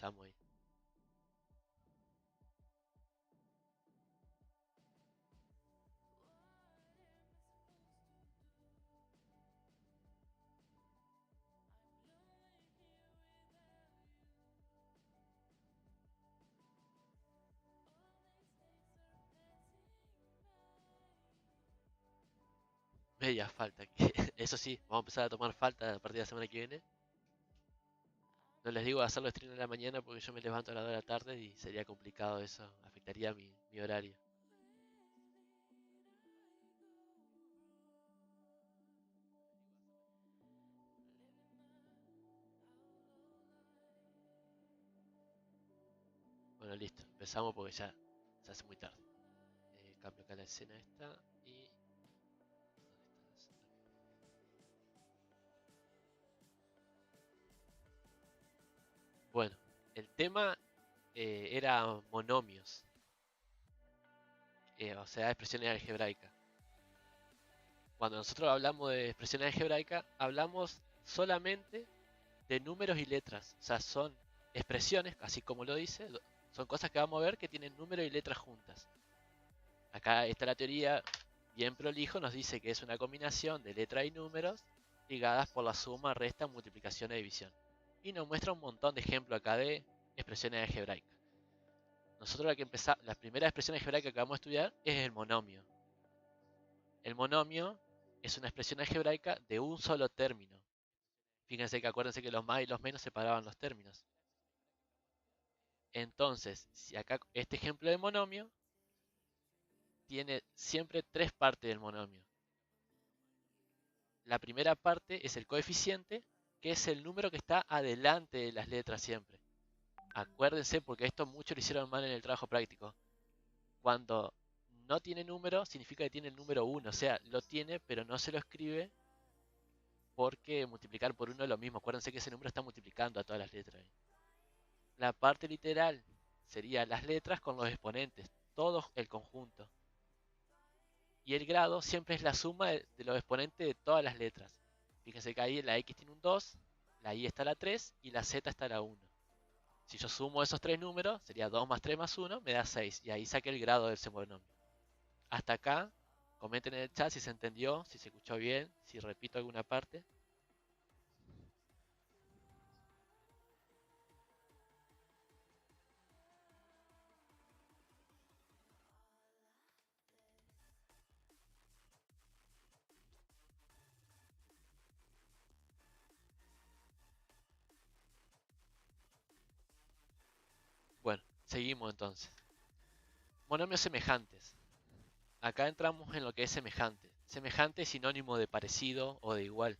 estamos ahí. Media falta. Eso sí, vamos a empezar a tomar falta a partir de la semana que viene. No les digo hacerlo stream en la mañana porque yo me levanto a las 2 de la tarde y sería complicado eso. Afectaría mi horario. Bueno, listo. Empezamos porque ya se hace muy tarde. Cambio acá la escena esta y... ¿dónde está? Bueno, el tema era monomios. O sea, expresiones algebraicas. Cuando nosotros hablamos de expresiones algebraicas, hablamos solamente de números y letras. O sea, son expresiones, así como lo dice, son cosas que vamos a ver que tienen números y letras juntas. Acá está la teoría bien prolijo, nos dice que es una combinación de letras y números ligadas por la suma, resta, multiplicación e división. Y nos muestra un montón de ejemplos acá de expresiones algebraicas. Nosotros la primera expresión algebraica que acabamos de estudiar es el monomio. El monomio es una expresión algebraica de un solo término. Fíjense que acuérdense que los más y los menos separaban los términos. Entonces, si acá este ejemplo de monomio tiene siempre tres partes del monomio. La primera parte es el coeficiente, que es el número que está adelante de las letras siempre. Acuérdense, porque esto muchos lo hicieron mal en el trabajo práctico. Cuando no tiene número, significa que tiene el número 1. O sea, lo tiene, pero no se lo escribe porque multiplicar por 1 es lo mismo. Acuérdense que ese número está multiplicando a todas las letras. La parte literal sería las letras con los exponentes, todo el conjunto. Y el grado siempre es la suma de los exponentes de todas las letras. Fíjense que ahí la X tiene un 2, la Y está la 3 y la Z está la 1. Si yo sumo esos tres números, sería 2 más 3 más 1, me da 6. Y ahí saqué el grado del monomio. Hasta acá, comenten en el chat si se entendió, si se escuchó bien, si repito alguna parte. Bueno, seguimos entonces. Monomios semejantes. Acá entramos en lo que es semejante. Semejante es sinónimo de parecido o de igual.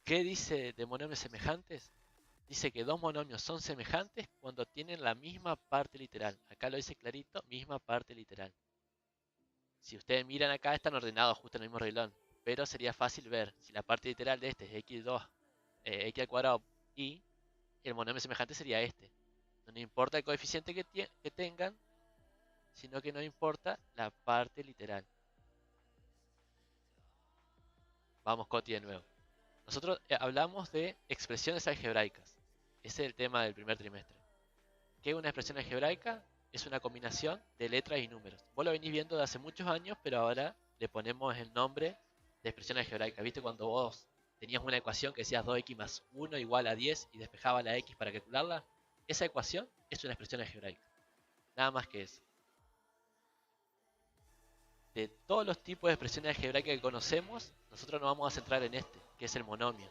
¿Qué dice de monomios semejantes? Dice que dos monomios son semejantes cuando tienen la misma parte literal. Acá lo dice clarito, misma parte literal. Si ustedes miran acá, están ordenados justo en el mismo renglón. Pero sería fácil ver si la parte literal de este es x2, x al cuadrado y el monomio semejante sería este. No importa el coeficiente que tengan, sino que no importa la parte literal. Vamos, Coti, de nuevo. Nosotros hablamos de expresiones algebraicas. Ese es el tema del primer trimestre. ¿Qué es una expresión algebraica? Es una combinación de letras y números. Vos lo venís viendo de hace muchos años, pero ahora le ponemos el nombre de expresión algebraica. ¿Viste cuando vos tenías una ecuación que decías 2x más 1 igual a 10 y despejabas la x para calcularla? Esa ecuación es una expresión algebraica. Nada más que eso. De todos los tipos de expresiones algebraicas que conocemos, nosotros nos vamos a centrar en este, que es el monomio.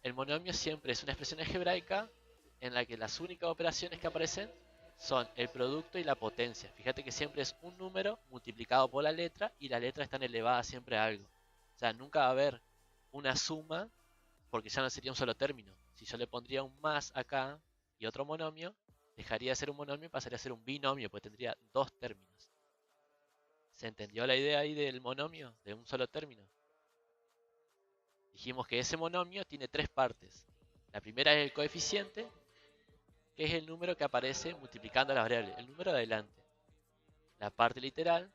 El monomio siempre es una expresión algebraica en la que las únicas operaciones que aparecen son el producto y la potencia. Fíjate que siempre es un número multiplicado por la letra y la letra está elevada siempre a algo. O sea, nunca va a haber una suma porque ya no sería un solo término. Si yo le pondría un más acá y otro monomio, dejaría de ser un monomio y pasaría a ser un binomio, porque tendría dos términos. ¿Se entendió la idea ahí del monomio, de un solo término? Dijimos que ese monomio tiene tres partes. La primera es el coeficiente, que es el número que aparece multiplicando las variables, el número de adelante. La parte literal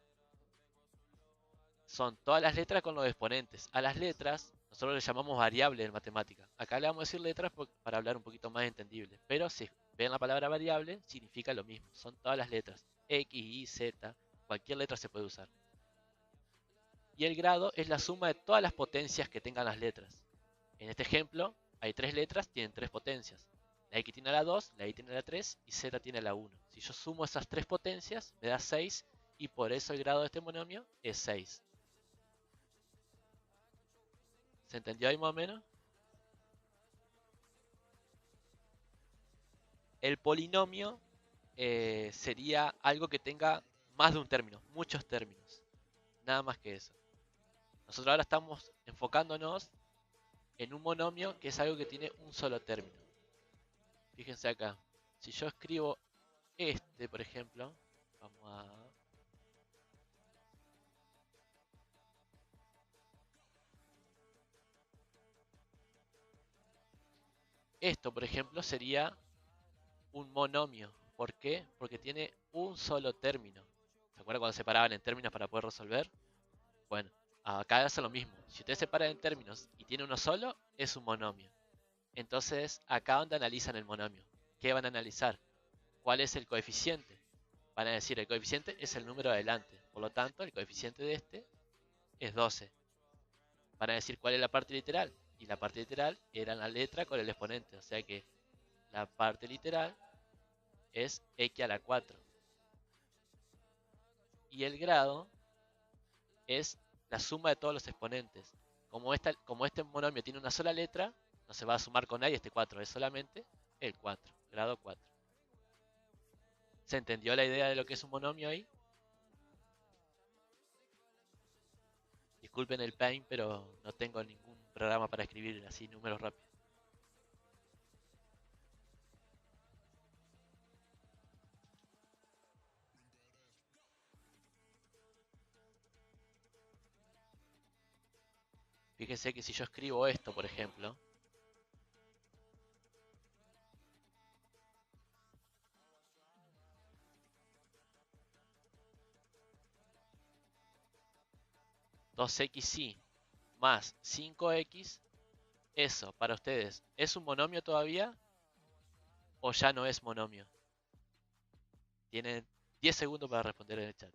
son todas las letras con los exponentes. A las letras Nosotros le llamamos variable en matemática. Acá le vamos a decir letras para hablar un poquito más entendible. Pero si ven la palabra variable, significa lo mismo. Son todas las letras. X, Y, Z, cualquier letra se puede usar. Y el grado es la suma de todas las potencias que tengan las letras. En este ejemplo, hay tres letras, tienen tres potencias. La X tiene la 2, la Y tiene la 3 y Z tiene la 1. Si yo sumo esas tres potencias, me da 6 y por eso el grado de este monomio es 6. ¿Se entendió ahí más o menos? El polinomio sería algo que tenga más de un término, muchos términos. Nada más que eso. Nosotros ahora estamos enfocándonos en un monomio que es algo que tiene un solo término. Fíjense acá. Si yo escribo este, por ejemplo, vamos a... Esto, por ejemplo, sería un monomio. ¿Por qué? Porque tiene un solo término. ¿Se acuerdan cuando separaban en términos para poder resolver? Bueno, acá hace lo mismo. Si ustedes separan en términos y tiene uno solo, es un monomio. Entonces, acá donde analizan el monomio. ¿Qué van a analizar? ¿Cuál es el coeficiente? Van a decir, el coeficiente es el número adelante. Por lo tanto, el coeficiente de este es 12. Van a decir cuál es la parte literal. Y la parte literal era la letra con el exponente. O sea que la parte literal es x a la 4. Y el grado es la suma de todos los exponentes. Como este monomio tiene una sola letra, no se va a sumar con nadie este 4, es solamente el 4, grado 4. ¿Se entendió la idea de lo que es un monomio ahí? Disculpen el pain, pero no tengo ningún programa para escribir así números rápidos. Fíjense que si yo escribo esto, por ejemplo, (2xy) más 5x, eso para ustedes, ¿es un monomio todavía o ya no es monomio? Tienen 10 segundos para responder en el chat.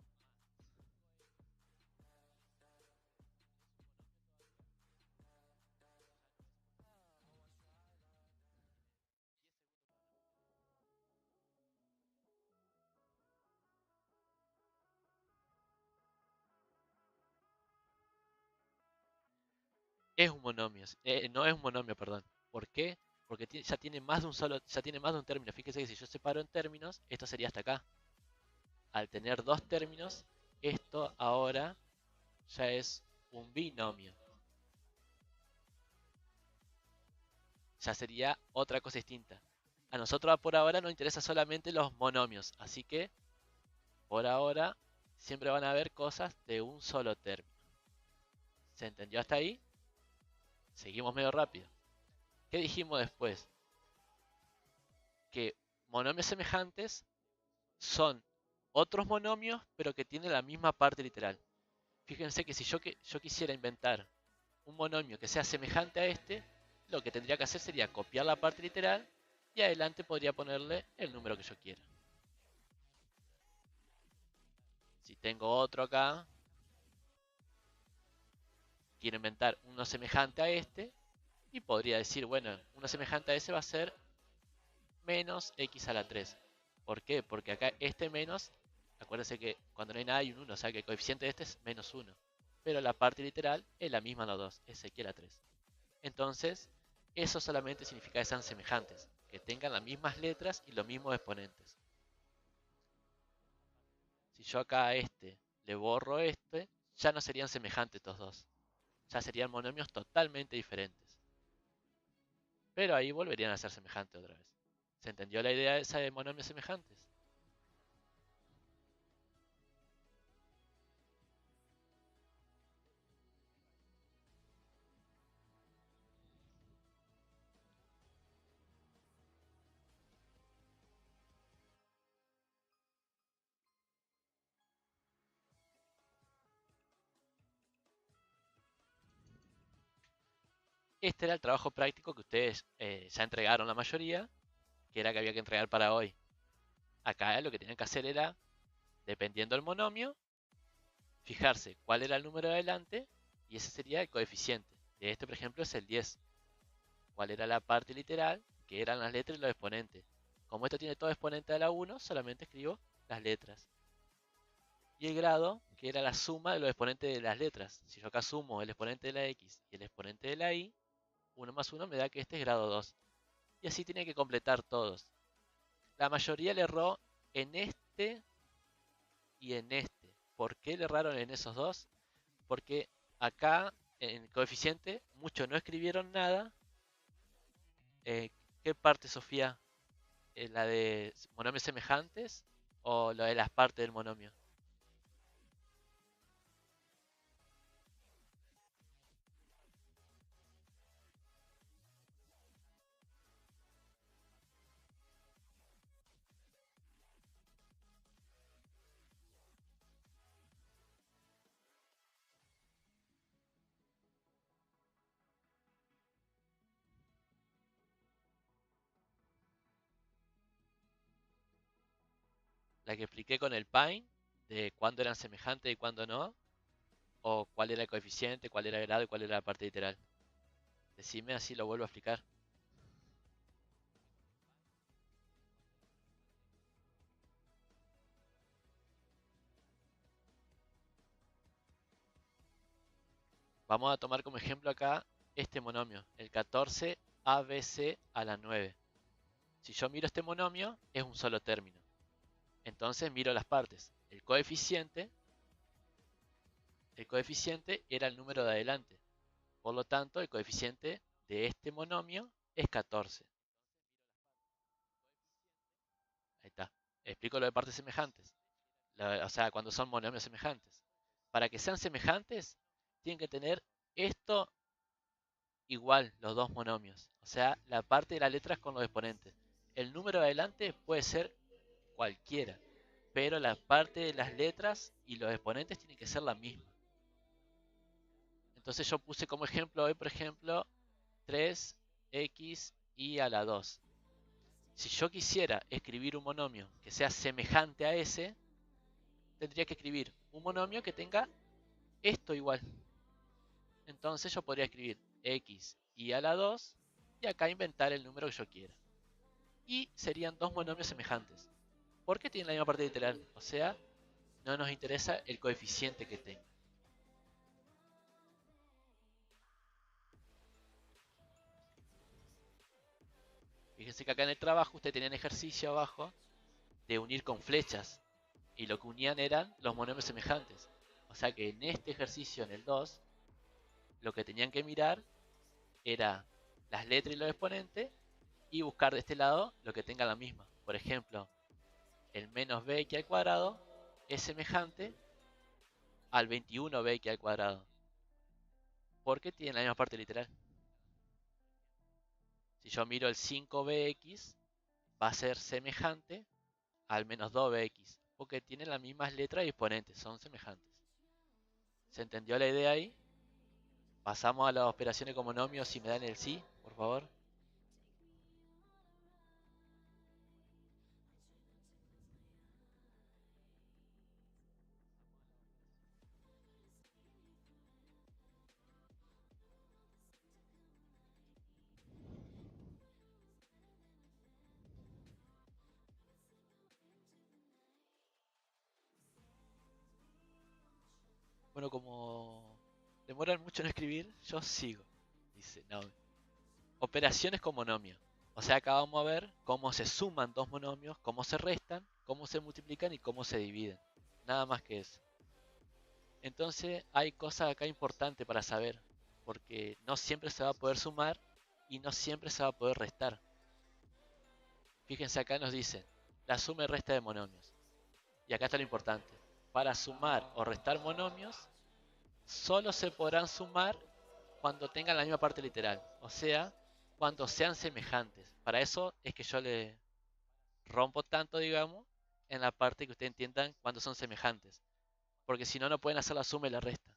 Es un monomio, no es un monomio, perdón. ¿Por qué? Porque ya tiene más de un solo, ya tiene más de un término. Fíjese que si yo separo en términos, esto sería hasta acá. Al tener dos términos, esto ahora ya es un binomio. Ya sería otra cosa distinta. A nosotros por ahora nos interesa solamente los monomios, así que por ahora siempre van a haber cosas de un solo término. ¿Se entendió hasta ahí? Seguimos medio rápido. ¿Qué dijimos después? Que monomios semejantes son otros monomios, pero que tienen la misma parte literal. Fíjense que si yo quisiera inventar un monomio que sea semejante a este, lo que tendría que hacer sería copiar la parte literal y adelante podría ponerle el número que yo quiera. Si tengo otro acá, quiero inventar uno semejante a este y podría decir, bueno, uno semejante a ese va a ser menos x a la 3. ¿Por qué? Porque acá este menos, acuérdense que cuando no hay nada hay un 1, o sea que el coeficiente de este es menos 1. Pero la parte literal es la misma en los dos, es x a la 3. Entonces, eso solamente significa que sean semejantes, que tengan las mismas letras y los mismos exponentes. Si yo acá a este le borro este, ya no serían semejantes estos dos. Ya serían monomios totalmente diferentes. Pero ahí volverían a ser semejantes otra vez. ¿Se entendió la idea esa de monomios semejantes? este era el trabajo práctico que ustedes ya entregaron la mayoría, que era que había que entregar para hoy. Acá lo que tenían que hacer era, dependiendo del monomio, fijarse cuál era el número adelante y ese sería el coeficiente. De este, por ejemplo, es el 10. ¿Cuál era la parte literal? Que eran las letras y los exponentes. Como esto tiene todo exponente a la 1, solamente escribo las letras. Y el grado, que era la suma de los exponentes de las letras. Si yo acá sumo el exponente de la x y el exponente de la y, 1 más 1 me da que este es grado 2. Y así tiene que completar todos. La mayoría le erró en este y en este. ¿Por qué le erraron en esos dos? Porque acá en el coeficiente muchos no escribieron nada. ¿Qué parte, Sofía? ¿La de monomios semejantes o la de las partes del monomio? La que expliqué con el Pine, de cuándo eran semejantes y cuándo no, o cuál era el coeficiente, cuál era el grado y cuál era la parte literal. Decime, así lo vuelvo a explicar. Vamos a tomar como ejemplo acá este monomio, el 14 ABC a la 9. Si yo miro este monomio, es un solo término. Entonces miro las partes. El coeficiente era el número de adelante. Por lo tanto, el coeficiente de este monomio es 14. Ahí está. Explico lo de partes semejantes. O sea, cuando son monomios semejantes. Para que sean semejantes, tienen que tener esto igual, los dos monomios. O sea, la parte de las letras con los exponentes. El número de adelante puede ser cualquiera, pero la parte de las letras y los exponentes tienen que ser la misma. Entonces yo puse como ejemplo hoy, por ejemplo, 3x y a la 2. Si yo quisiera escribir un monomio que sea semejante a ese, tendría que escribir un monomio que tenga esto igual. Entonces yo podría escribir x y a la 2 y acá inventar el número que yo quiera. Y serían dos monomios semejantes. Porque tienen la misma parte literal. O sea, no nos interesa el coeficiente que tenga. Fíjense que acá en el trabajo usted tenía un ejercicio abajo de unir con flechas. Y lo que unían eran los monomios semejantes. O sea que en este ejercicio, en el 2, lo que tenían que mirar era las letras y los exponentes y buscar de este lado lo que tenga la misma. Por ejemplo, el menos bx al cuadrado es semejante al 21bx al cuadrado. Porque tiene la misma parte literal. Si yo miro el 5bx, va a ser semejante al menos 2bx. Porque tienen las mismas letras y exponentes, son semejantes. ¿Se entendió la idea ahí? Pasamos a las operaciones con monomios si me dan el sí, por favor. Bueno, como demoran mucho en escribir, yo sigo. Dice, no. Operaciones con monomio. O sea, acá vamos a ver cómo se suman dos monomios, cómo se restan, cómo se multiplican y cómo se dividen. Nada más que eso. Entonces hay cosas acá importantes para saber, porque no siempre se va a poder sumar y no siempre se va a poder restar. Fíjense acá nos dicen la suma y resta de monomios. Y acá está lo importante. Para sumar o restar monomios, solo se podrán sumar cuando tengan la misma parte literal. O sea, cuando sean semejantes. Para eso es que yo le rompo tanto, digamos, en la parte que ustedes entiendan cuando son semejantes. Porque si no, no pueden hacer la suma y la resta.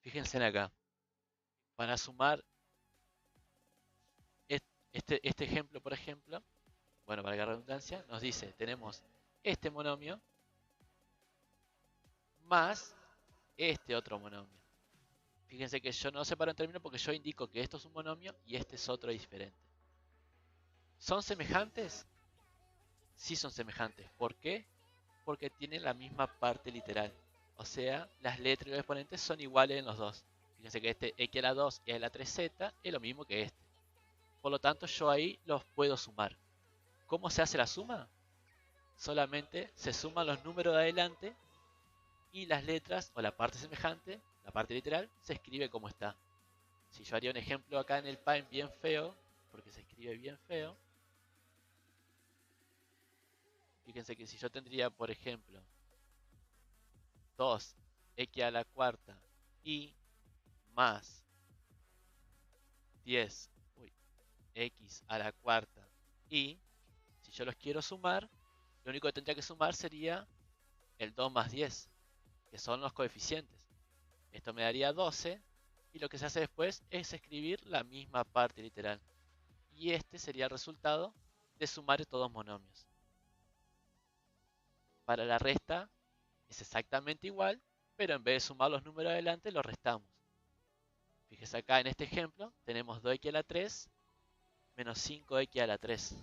Fíjense en acá. Para sumar este ejemplo, por ejemplo, bueno, para que redundancia, nos dice, tenemos este monomio más este otro monomio. Fíjense que yo no separo en términos porque yo indico que esto es un monomio y este es otro diferente. ¿Son semejantes? Sí son semejantes. ¿Por qué? Porque tienen la misma parte literal. O sea, las letras y los exponentes son iguales en los dos. Fíjense que este x a la 2 y a la 3z es lo mismo que este. Por lo tanto, yo ahí los puedo sumar. ¿Cómo se hace la suma? Solamente se suman los números de adelante y las letras o la parte semejante, la parte literal, se escribe como está. Si yo haría un ejemplo acá en el Paint bien feo, porque se escribe bien feo, fíjense que si yo tendría, por ejemplo, 2x a la cuarta y más 10 x a la cuarta y si yo los quiero sumar, lo único que tendría que sumar sería el 2 más 10, que son los coeficientes. Esto me daría 12 y lo que se hace después es escribir la misma parte literal. Y este sería el resultado de sumar estos dos monomios. Para la resta es exactamente igual, pero en vez de sumar los números adelante, los restamos. Fíjese acá en este ejemplo, tenemos 2x a la 3 menos 5x a la 3.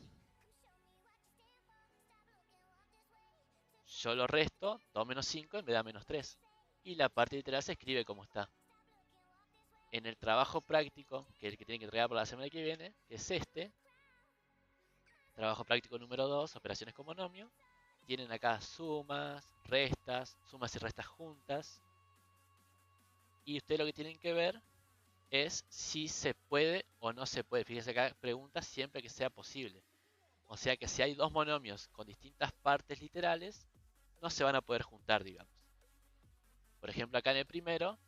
Yo lo resto, 2 menos 5 me da menos 3. Y la parte literal se escribe como está. En el trabajo práctico, que es el que tiene que entregar para la semana que viene, que es este, trabajo práctico número 2, operaciones con monomio, tienen acá sumas, restas, sumas y restas juntas. Y ustedes lo que tienen que ver es si se puede o no se puede. Fíjense acá, pregunta siempre que sea posible. O sea que si hay dos monomios con distintas partes literales, no se van a poder juntar, digamos. Por ejemplo, acá en el primero,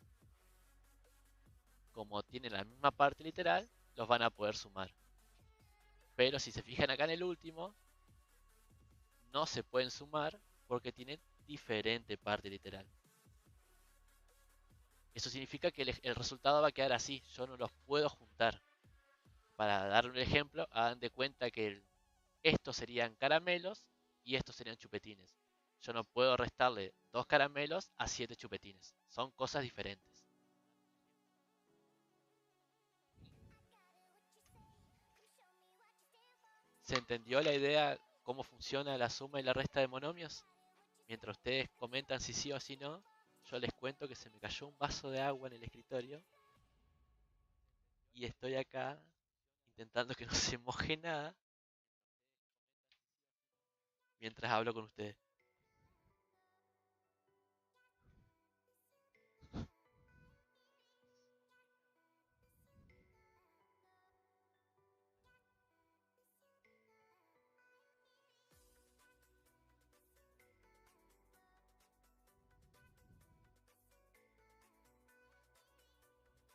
como tienen la misma parte literal, los van a poder sumar. Pero si se fijan acá en el último, no se pueden sumar porque tienen diferente parte literal. Eso significa que el resultado va a quedar así. Yo no los puedo juntar. Para darle un ejemplo, hagan de cuenta que estos serían caramelos y estos serían chupetines. Yo no puedo restarle 2 caramelos a 7 chupetines. Son cosas diferentes. ¿Se entendió la idea cómo funciona la suma y la resta de monomios? Mientras ustedes comentan si sí o si no, yo les cuento que se me cayó un vaso de agua en el escritorio y estoy acá intentando que no se moje nada mientras hablo con ustedes.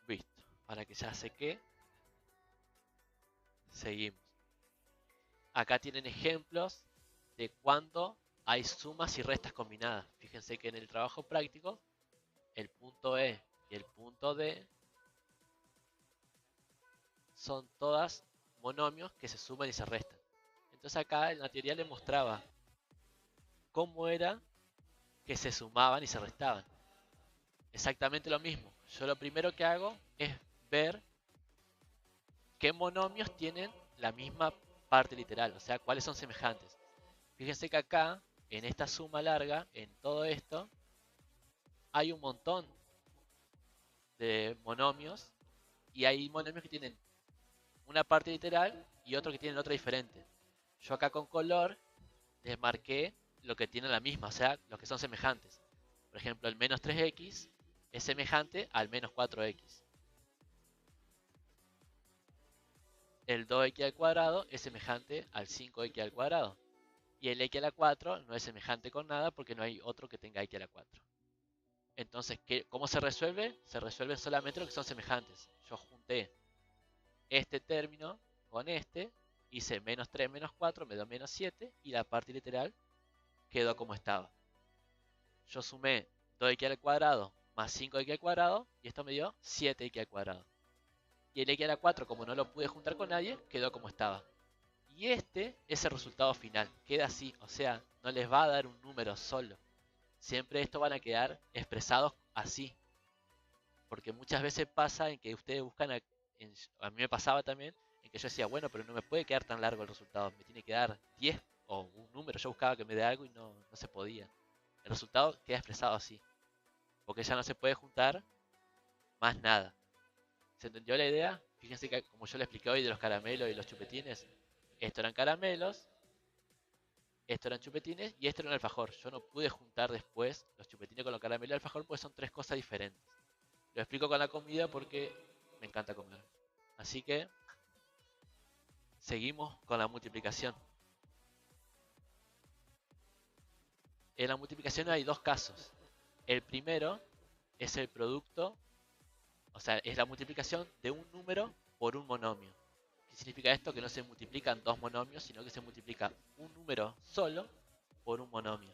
Listo. Ahora que ya sé qué, seguimos. Acá tienen ejemplos de cuando hay sumas y restas combinadas. Fíjense que en el trabajo práctico, el punto E y el punto D son todas monomios que se suman y se restan. Entonces acá en la teoría le mostraba cómo era que se sumaban y se restaban. Exactamente lo mismo. Yo lo primero que hago es ver qué monomios tienen la misma parte literal, o sea, cuáles son semejantes. Fíjense que acá, en esta suma larga, en todo esto, hay un montón de monomios y hay monomios que tienen una parte literal y otro que tienen otra diferente. Yo acá con color les marqué lo que tienen la misma, o sea, los que son semejantes. Por ejemplo, el menos 3x es semejante al menos 4x. El 2x al cuadrado es semejante al 5x al cuadrado. Y el x a la 4 no es semejante con nada porque no hay otro que tenga x a la 4. Entonces, ¿cómo se resuelve? Se resuelven solamente lo que son semejantes. Yo junté este término con este, hice menos 3 menos 4, me dio menos 7 y la parte literal quedó como estaba. Yo sumé 2x al cuadrado más 5x al cuadrado, y esto me dio 7x al cuadrado. Y el x a la 4, como no lo pude juntar con nadie, quedó como estaba. Y este es el resultado final, queda así, o sea, no les va a dar un número solo. Siempre estos van a quedar expresados así. Porque muchas veces pasa en que ustedes buscan, a mí me pasaba también, en que yo decía, bueno, pero no me puede quedar tan largo el resultado, me tiene que dar 10 o un número, yo buscaba que me dé algo y no se podía. El resultado queda expresado así, porque ya no se puede juntar más nada. ¿Se entendió la idea? Fíjense que como yo le expliqué hoy de los caramelos y los chupetines, esto eran caramelos, esto eran chupetines y esto era un alfajor. Yo no pude juntar después los chupetines con los caramelos y el alfajor porque son tres cosas diferentes. Lo explico con la comida porque me encanta comer. Así que seguimos con la multiplicación. En la multiplicación hay dos casos. El primero es el producto, o sea, es la multiplicación de un número por un monomio. ¿Qué significa esto? Que no se multiplican dos monomios, sino que se multiplica un número solo por un monomio.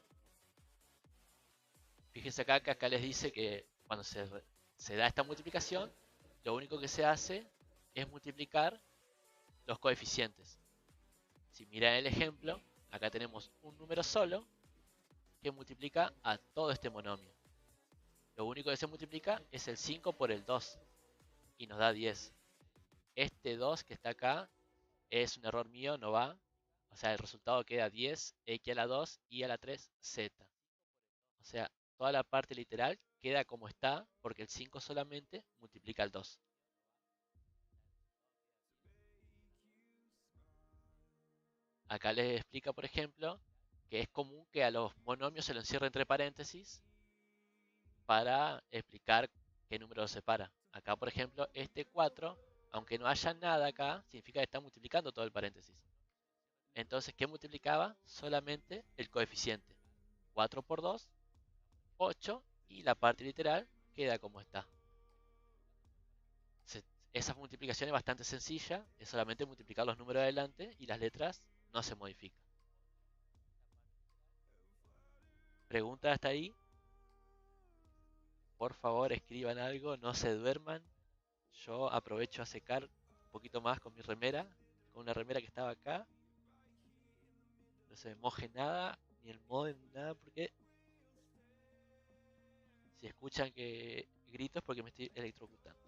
Fíjense acá que acá les dice que cuando se da esta multiplicación, lo único que se hace es multiplicar los coeficientes. Si miran el ejemplo, acá tenemos un número solo que multiplica a todo este monomio. Lo único que se multiplica es el 5 por el 2 y nos da 10. Este 2 que está acá es un error mío, no va. O sea, el resultado queda 10, x a la 2 y a la 3, z. O sea, toda la parte literal queda como está porque el 5 solamente multiplica el 2. Acá les explica, por ejemplo, que es común que a los monomios se lo encierre entre paréntesis para explicar qué número los separa. Acá, por ejemplo, este 4, aunque no haya nada acá, significa que está multiplicando todo el paréntesis. Entonces, ¿qué multiplicaba? Solamente el coeficiente. 4 por 2, 8, y la parte literal queda como está. Esa multiplicación es bastante sencilla, es solamente multiplicar los números adelante y las letras no se modifican. ¿Preguntas hasta ahí? Por favor, escriban algo, no se duerman. Yo aprovecho a secar un poquito más con mi remera, con una remera que estaba acá. No se me moje nada, ni el modem, ni nada, porque si escuchan que grito es porque me estoy electrocutando.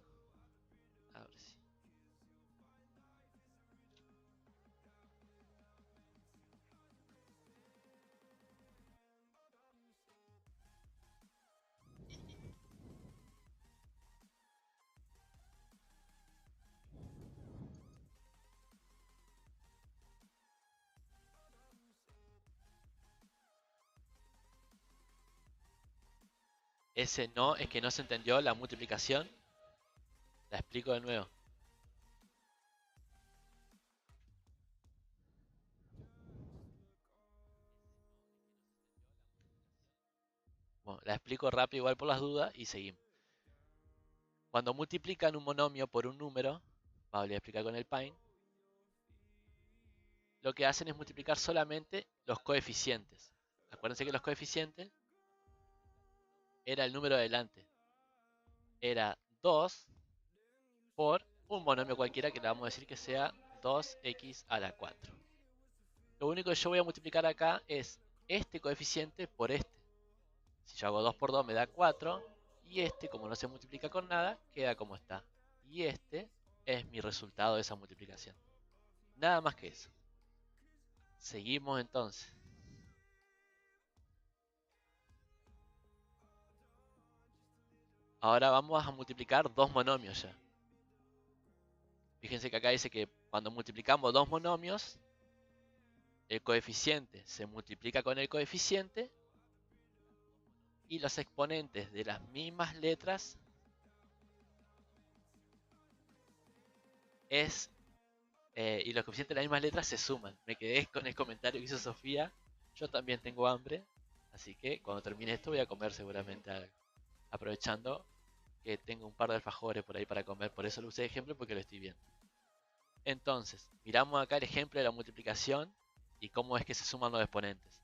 A ver si. Ese no es que no se entendió la multiplicación. La explico de nuevo. Bueno, la explico rápido igual por las dudas y seguimos. Cuando multiplican un monomio por un número, voy a explicar con el Pine, lo que hacen es multiplicar solamente los coeficientes. Acuérdense que los coeficientes era el número adelante. Era 2 por un monomio cualquiera que le vamos a decir que sea 2x a la 4. Lo único que yo voy a multiplicar acá es este coeficiente por este. Si yo hago 2 por 2 me da 4 y este, como no se multiplica con nada, queda como está. Y este es mi resultado de esa multiplicación. Nada más que eso. Seguimos entonces. Ahora vamos a multiplicar dos monomios ya. Fíjense que acá dice que cuando multiplicamos dos monomios, el coeficiente se multiplica con el coeficiente y los exponentes de las mismas letras y los coeficientes de las mismas letras se suman. Me quedé con el comentario que hizo Sofía. Yo también tengo hambre, así que cuando termine esto voy a comer seguramente algo. Aprovechando que tengo un par de alfajores por ahí para comer, por eso lo usé de ejemplo porque lo estoy viendo. Entonces, miramos acá el ejemplo de la multiplicación y cómo es que se suman los exponentes.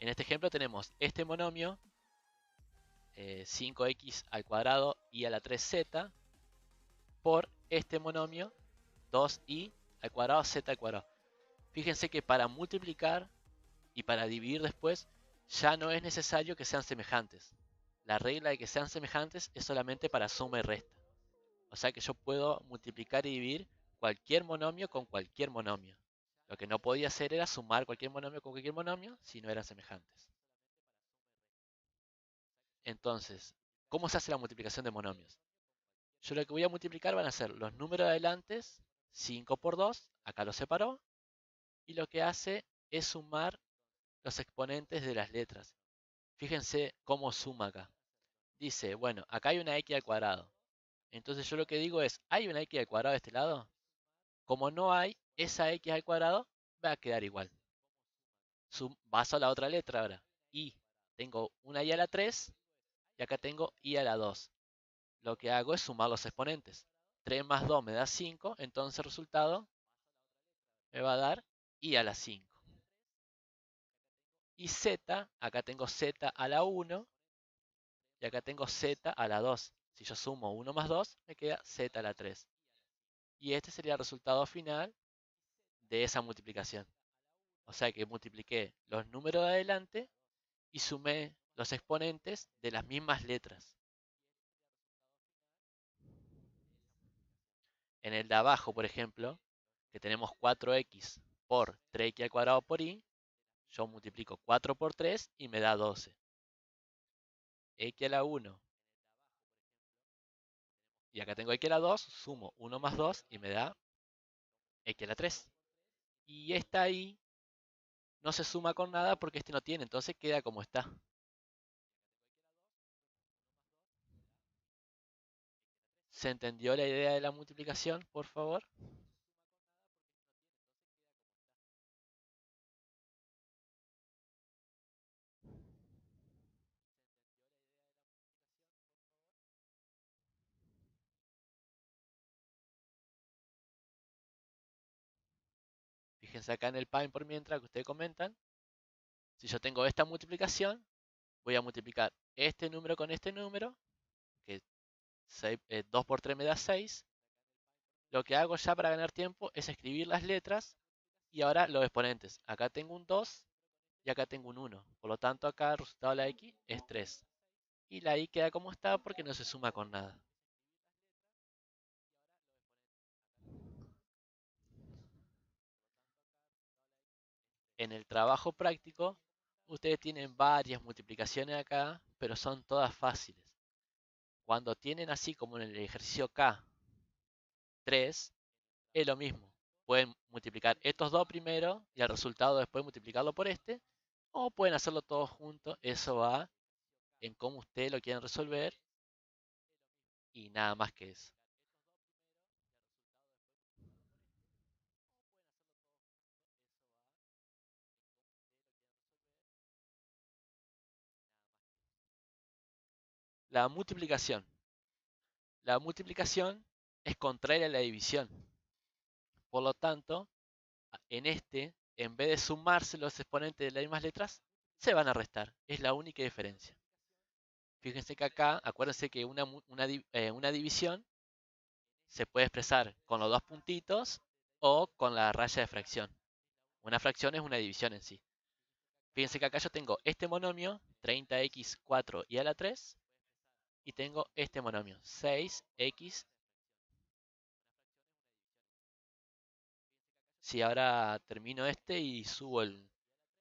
En este ejemplo tenemos este monomio 5x al cuadrado y a la 3z por este monomio 2i al cuadrado z al cuadrado. Fíjense que para multiplicar y para dividir después ya no es necesario que sean semejantes. La regla de que sean semejantes es solamente para suma y resta. O sea que yo puedo multiplicar y dividir cualquier monomio con cualquier monomio. Lo que no podía hacer era sumar cualquier monomio con cualquier monomio si no eran semejantes. Entonces, ¿cómo se hace la multiplicación de monomios? Yo lo que voy a multiplicar van a ser los números adelantes, 5 por 2, acá lo separó, y lo que hace es sumar los exponentes de las letras. Fíjense cómo suma acá. Dice, bueno, acá hay una x al cuadrado. Entonces yo lo que digo es, ¿hay una x al cuadrado de este lado? Como no hay, esa x al cuadrado va a quedar igual. Paso a la otra letra ahora. Y tengo una y a la 3 y acá tengo y a la 2. Lo que hago es sumar los exponentes. 3 más 2 me da 5, entonces el resultado me va a dar y a la 5. Y z, acá tengo z a la 1 y acá tengo z a la 2. Si yo sumo 1 más 2, me queda z a la 3. Y este sería el resultado final de esa multiplicación. O sea que multipliqué los números de adelante y sumé los exponentes de las mismas letras. En el de abajo, por ejemplo, que tenemos 4x por 3x al cuadrado por y, yo multiplico 4 por 3 y me da 12. X a la 1 y acá tengo x a la 2, sumo 1 más 2 y me da x a la 3. Y esta y no se suma con nada porque este no tiene, entonces queda como está. ¿Se entendió la idea de la multiplicación, por favor? Fíjense acá en el Paint por mientras que ustedes comentan. Si yo tengo esta multiplicación, voy a multiplicar este número con este número, que 2 por 3 me da 6. Lo que hago ya para ganar tiempo es escribir las letras y ahora los exponentes. Acá tengo un 2 y acá tengo un 1. Por lo tanto, acá el resultado de la x es 3. Y la y queda como está porque no se suma con nada. En el trabajo práctico, ustedes tienen varias multiplicaciones acá, pero son todas fáciles. Cuando tienen así como en el ejercicio K, 3, es lo mismo. Pueden multiplicar estos dos primero y el resultado después multiplicarlo por este, o pueden hacerlo todos juntos. Eso va en cómo ustedes lo quieren resolver y nada más que eso. La multiplicación. La multiplicación es contraria a la división. Por lo tanto, en este, en vez de sumarse los exponentes de las mismas letras, se van a restar. Es la única diferencia. Fíjense que acá, acuérdense que una división se puede expresar con los dos puntitos o con la raya de fracción. Una fracción es una división en sí. Fíjense que acá yo tengo este monomio, 30x4 y a la 3, y tengo este monomio, 6x. Si ahora termino este y subo el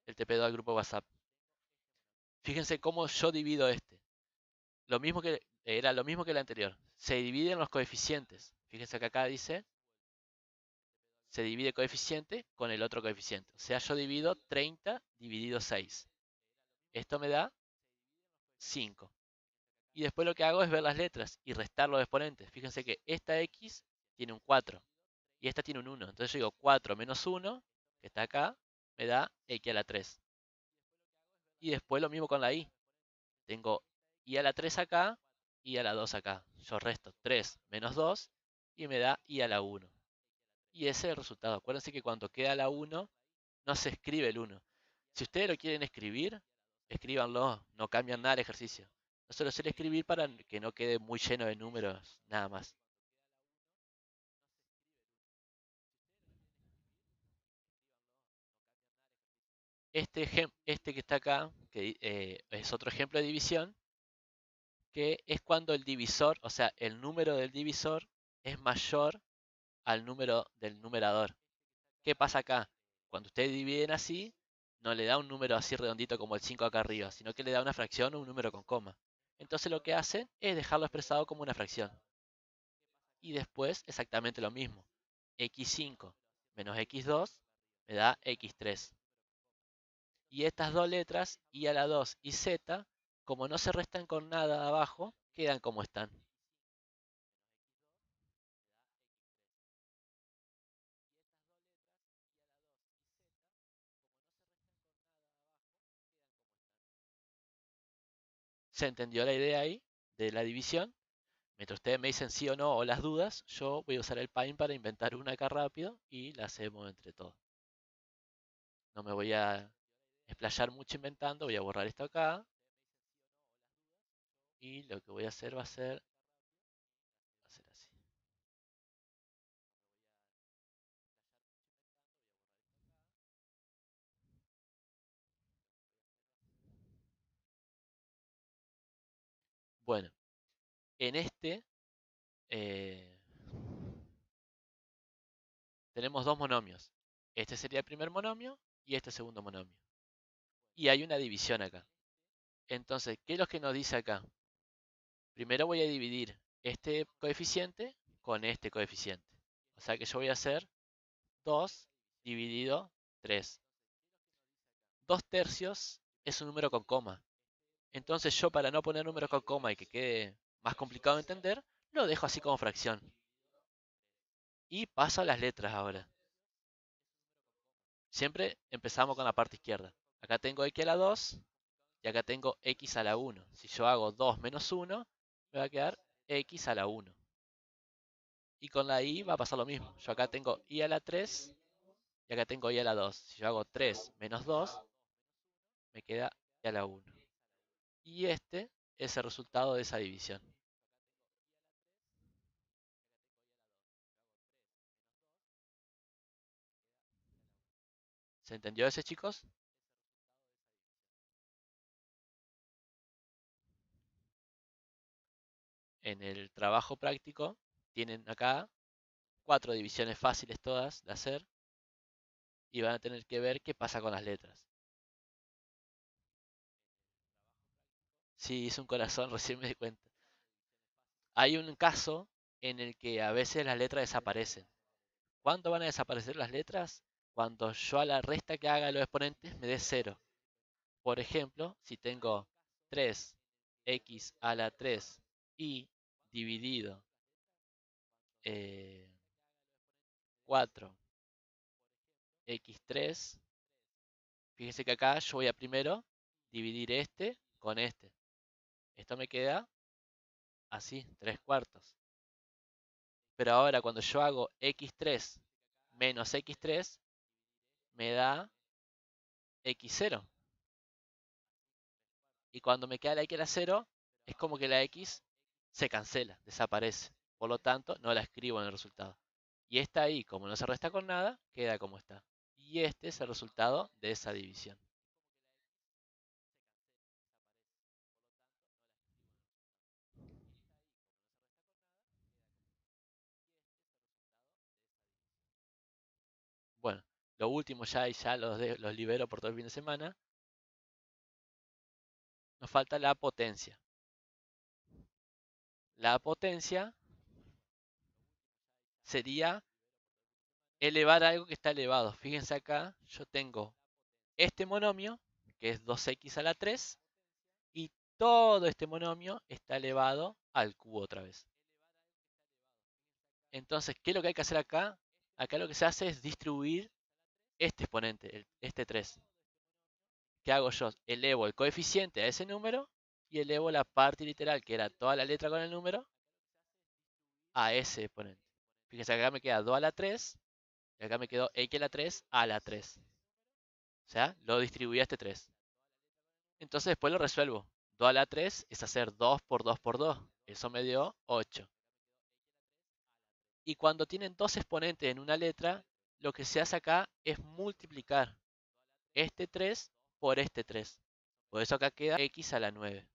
TP2 al grupo WhatsApp. Fíjense cómo yo divido este. Era lo mismo que el anterior. Se dividen los coeficientes. Fíjense que acá dice, se divide coeficiente con el otro coeficiente. O sea, yo divido 30 dividido 6. Esto me da 5. Y después lo que hago es ver las letras y restar los exponentes. Fíjense que esta x tiene un 4 y esta tiene un 1. Entonces yo digo 4 menos 1, que está acá, me da x a la 3. Y después lo mismo con la y. Tengo y a la 3 acá y a la 2 acá. Yo resto 3 menos 2 y me da y a la 1. Y ese es el resultado. Acuérdense que cuando queda la 1, no se escribe el 1. Si ustedes lo quieren escribir, escríbanlo, no cambian nada el ejercicio. No se lo suele escribir para que no quede muy lleno de números, nada más. Este que está acá, que es otro ejemplo de división, que es cuando el divisor, o sea, el número del divisor es mayor al número del numerador. ¿Qué pasa acá? Cuando ustedes dividen así, no le da un número así redondito como el 5 acá arriba, sino que le da una fracción o un número con coma. Entonces lo que hacen es dejarlo expresado como una fracción. Y después exactamente lo mismo. X5 menos X2 me da X3. Y estas dos letras, I a la 2 y Z, como no se restan con nada abajo, quedan como están. ¿Se entendió la idea ahí de la división? Mientras ustedes me dicen sí o no o las dudas, yo voy a usar el Paint para inventar una acá rápido y la hacemos entre todos. No me voy a explayar mucho inventando, voy a borrar esto acá y lo que voy a hacer va a ser así. Bueno, en este eh, tenemos dos monomios. Este sería el primer monomio y este segundo monomio. Y hay una división acá. Entonces, ¿qué es lo que nos dice acá? Primero voy a dividir este coeficiente con este coeficiente. O sea que yo voy a hacer 2 dividido 3. 2 tercios es un número con coma. Entonces yo para no poner números con coma y que quede más complicado de entender, lo dejo así como fracción. Y paso a las letras ahora. Siempre empezamos con la parte izquierda. Acá tengo x a la 2 y acá tengo x a la 1. Si yo hago 2 menos 1, me va a quedar x a la 1. Y con la y va a pasar lo mismo. Yo acá tengo y a la 3 y acá tengo y a la 2. Si yo hago 3 menos 2, me queda y a la 1. Y este es el resultado de esa división. ¿Se entendió ese, chicos? En el trabajo práctico tienen acá 4 divisiones fáciles todas de hacer y van a tener que ver qué pasa con las letras. Sí, hice un corazón, recién me di cuenta. Hay un caso en el que a veces las letras desaparecen. ¿Cuándo van a desaparecer las letras? Cuando yo a la resta que haga de los exponentes me dé 0. Por ejemplo, si tengo 3x a la 3 y dividido 4x3, fíjese que acá yo voy a primero dividir este con este. Esto me queda así, 3 cuartos. Pero ahora cuando yo hago x3 menos x3, me da x0. Y cuando me queda la x a la 0, es como que la x se cancela, desaparece. Por lo tanto, no la escribo en el resultado. Y esta ahí, como no se resta con nada, queda como está. Y este es el resultado de esa división. Bueno, lo último ya y ya los libero por todo el fin de semana. Nos falta la potencia. La potencia sería elevar algo que está elevado. Fíjense acá, yo tengo este monomio, que es 2x a la 3, y todo este monomio está elevado al cubo otra vez. Entonces, ¿qué es lo que hay que hacer acá? Acá lo que se hace es distribuir este exponente, este 3. ¿Qué hago yo? Elevo el coeficiente a ese número y elevo la parte literal, que era toda la letra con el número, a ese exponente. Fíjense, acá me queda 2 a la 3 y acá me quedó x a la 3 a la 3. O sea, lo distribuí a este 3. Entonces después lo resuelvo. 2 a la 3 es hacer 2 por 2 por 2. Eso me dio 8. Y cuando tienen dos exponentes en una letra, lo que se hace acá es multiplicar este 3 por este 3. Por eso acá queda x a la 9.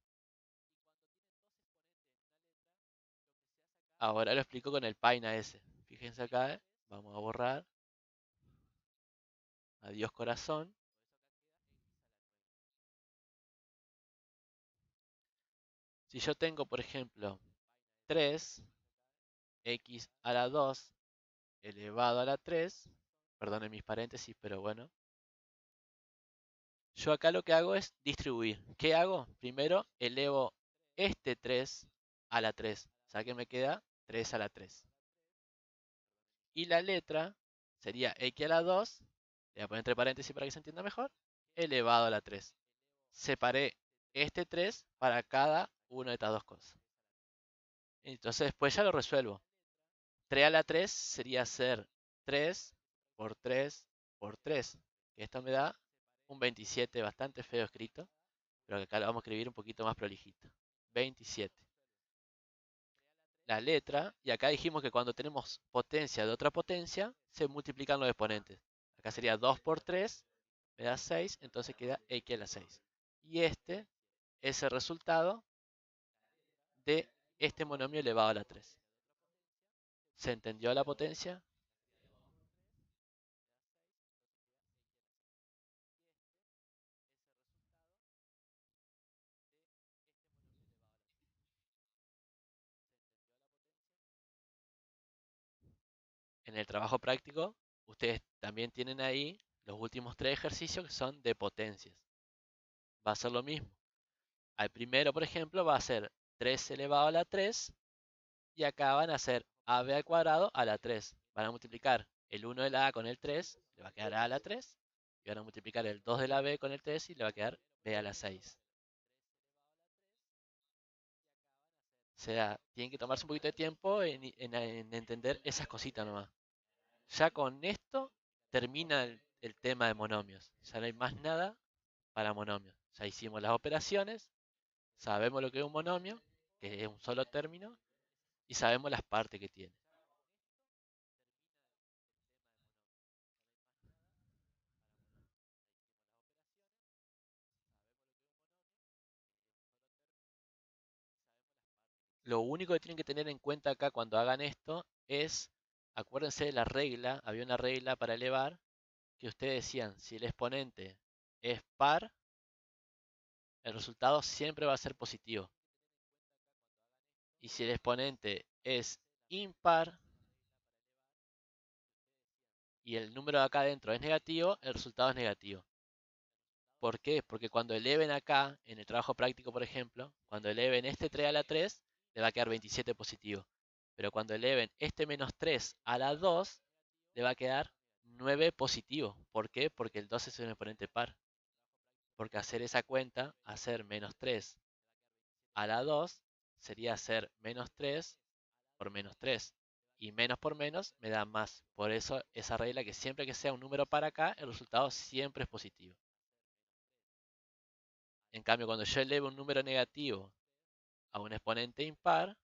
Ahora lo explico con el paina ese. Fíjense acá, vamos a borrar. Adiós corazón. Si yo tengo, por ejemplo, 3 x a la 2 elevado a la 3, perdonen mis paréntesis, pero bueno, yo acá lo que hago es distribuir. ¿Qué hago? Primero elevo este 3 a la 3, o sea que me queda 3 a la 3. Y la letra sería x a la 2, le voy a poner entre paréntesis para que se entienda mejor, elevado a la 3. Separé este 3 para cada una de estas dos cosas. Entonces después ya lo resuelvo. 3 a la 3 sería hacer 3 por 3 por 3. Que esto me da un 27 bastante feo escrito, pero que acá lo vamos a escribir un poquito más prolijito. 27. La letra, y acá dijimos que cuando tenemos potencia de otra potencia, se multiplican los exponentes. Acá sería 2 por 3, me da 6, entonces queda x a la 6. Y este es el resultado de este monomio elevado a la 3. ¿Se entendió la potencia? En el trabajo práctico, ustedes también tienen ahí los últimos tres ejercicios que son de potencias. Va a ser lo mismo. Al primero, por ejemplo, va a ser 3 elevado a la 3 y acá van a ser ab al cuadrado a la 3. Van a multiplicar el 1 de la a con el 3, le va a quedar a la 3. Y van a multiplicar el 2 de la b con el 3 y le va a quedar b a la 6. O sea, tienen que tomarse un poquito de tiempo en entender esas cositas nomás. Ya con esto termina el tema de monomios. Ya no hay más nada para monomios. Ya hicimos las operaciones, sabemos lo que es un monomio, que es un solo término, y sabemos las partes que tiene. Lo único que tienen que tener en cuenta acá cuando hagan esto es, acuérdense de la regla, había una regla para elevar, que ustedes decían, si el exponente es par, el resultado siempre va a ser positivo. Y si el exponente es impar y el número de acá adentro es negativo, el resultado es negativo. ¿Por qué? Porque cuando eleven acá, en el trabajo práctico, por ejemplo, cuando eleven este 3 a la 3, le va a quedar 27 positivo. Pero cuando eleven este menos 3 a la 2, le va a quedar 9 positivo. ¿Por qué? Porque el 2 es un exponente par. Porque hacer esa cuenta, hacer menos 3 a la 2, sería hacer menos 3 por menos 3. Y menos por menos me da más. Por eso esa regla que siempre que sea un número par acá, el resultado siempre es positivo. En cambio, cuando yo elevo un número negativo a un exponente impar,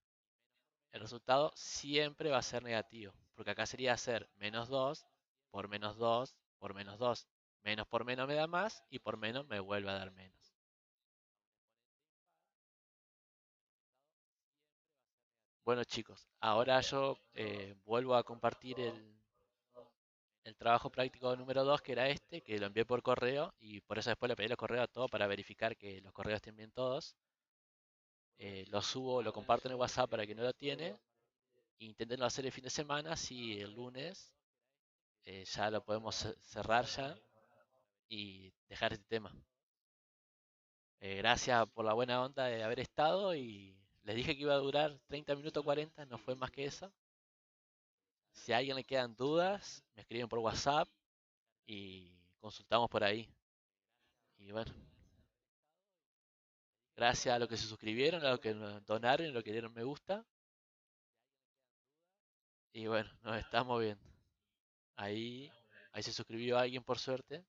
el resultado siempre va a ser negativo. Porque acá sería hacer menos 2 por menos 2 por menos 2. Menos por menos me da más y por menos me vuelve a dar menos. Bueno chicos, ahora yo vuelvo a compartir el trabajo práctico número 2, que era este, que lo envié por correo y por eso después le pedí los correos a todos para verificar que los correos estén bien todos. Lo subo, lo comparto en el WhatsApp para que no lo tiene. Inténtenlo hacer el fin de semana, si el lunes ya lo podemos cerrar ya y dejar este tema. Gracias por la buena onda de haber estado y les dije que iba a durar 30 minutos 40, no fue más que eso. Si a alguien le quedan dudas, me escriben por WhatsApp y consultamos por ahí. Y bueno, gracias a los que se suscribieron, a los que nos donaron, a los que dieron me gusta. Y bueno, nos estamos viendo. Ahí, ahí se suscribió alguien por suerte.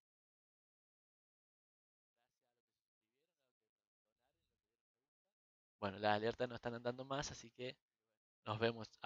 Bueno, las alertas no están andando más, así que nos vemos.